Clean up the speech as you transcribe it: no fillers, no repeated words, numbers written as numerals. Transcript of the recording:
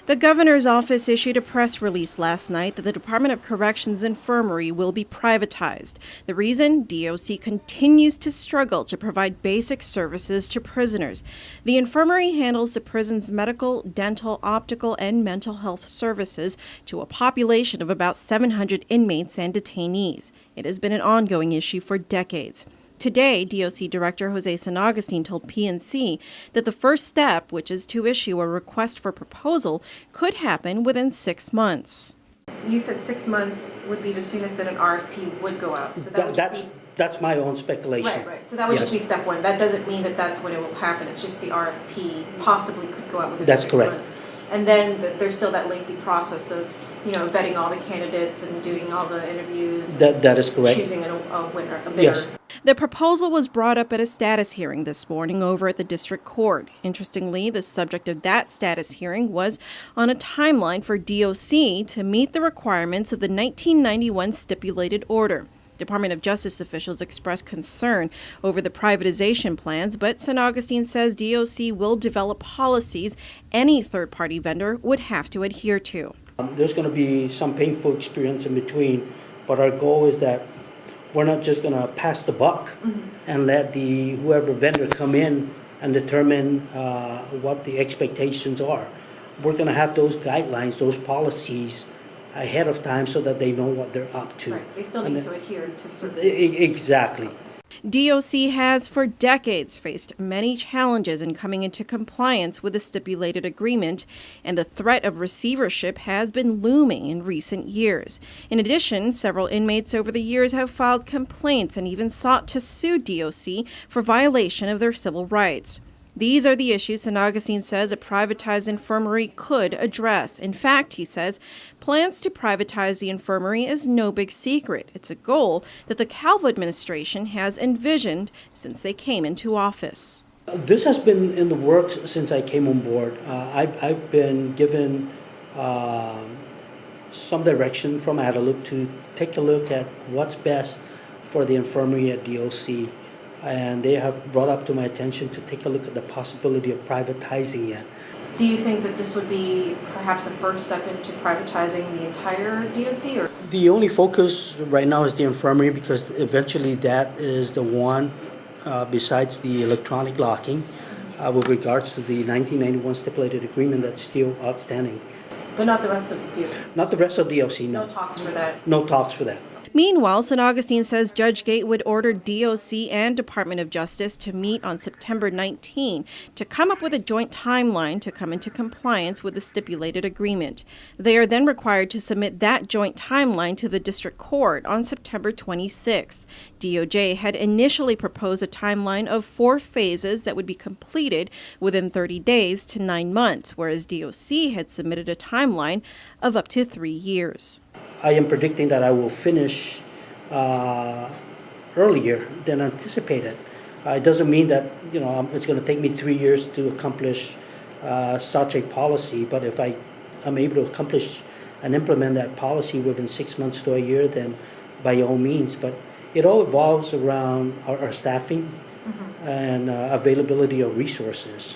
The governor's office issued a press release last night that the Department of Corrections infirmary will be privatized. The reason? DOC continues to struggle to provide basic services to prisoners. The infirmary handles the prison's medical, dental, optical, and mental health services to a population of about 700 inmates and detainees. It has been an ongoing issue for decades. Today, DOC Director Jose San Agustin told PNC that the first step, which is to issue a request for proposal, could happen within 6 months. You said 6 months would be the soonest that an RFP would go out. So that's my own speculation. Right. So that would just be step one. That doesn't mean that that's when it will happen. It's just the RFP possibly could go out within 6 months. That's correct. And then there's still that lengthy process of, vetting all the candidates and doing all the interviews. That is correct. Choosing a winner, a bidder. Yes. The proposal was brought up at a status hearing this morning over at the district court. Interestingly, the subject of that status hearing was on a timeline for DOC to meet the requirements of the 1991 stipulated order. Department of Justice officials expressed concern over the privatization plans, but San Agustin says DOC will develop policies any third-party vendor would have to adhere to. There's going to be some painful experience in between, but our goal is that we're not just going to pass the buck and let whoever vendor come in and determine what the expectations are. We're going to have those guidelines, those policies ahead of time so that they know what they're up to. Right. They still need to adhere to certain... Exactly. DOC has for decades faced many challenges in coming into compliance with the stipulated agreement, and the threat of receivership has been looming in recent years. In addition, several inmates over the years have filed complaints and even sought to sue DOC for violation of their civil rights. These are the issues San Agustin says a privatized infirmary could address. In fact, he says, plans to privatize the infirmary is no big secret. It's a goal that the Calvo administration has envisioned since they came into office. This has been in the works since I came on board. I've been given some direction from Adelup to take a look at what's best for the infirmary at DOC. And they have brought up to my attention to take a look at the possibility of privatizing it. Do you think that this would be perhaps a first step into privatizing the entire DOC? Or? The only focus right now is the infirmary because eventually that is the one, besides the electronic locking, with regards to the 1991 stipulated agreement that's still outstanding. But not the rest of DOC? Not the rest of DOC, no. No talks for that? No talks for that. Meanwhile, San Agustin says Judge Gatewood ordered DOC and Department of Justice to meet on September 19 to come up with a joint timeline to come into compliance with the stipulated agreement. They are then required to submit that joint timeline to the district court on September 26th. DOJ had initially proposed a timeline of 4 phases that would be completed within 30 days to 9 months, whereas DOC had submitted a timeline of up to 3 years. I am predicting that I will finish earlier than anticipated. It doesn't mean that it's going to take me 3 years to accomplish such a policy, but if I am able to accomplish and implement that policy within 6 months to a year, then by all means. But it all evolves around our staffing and availability of resources.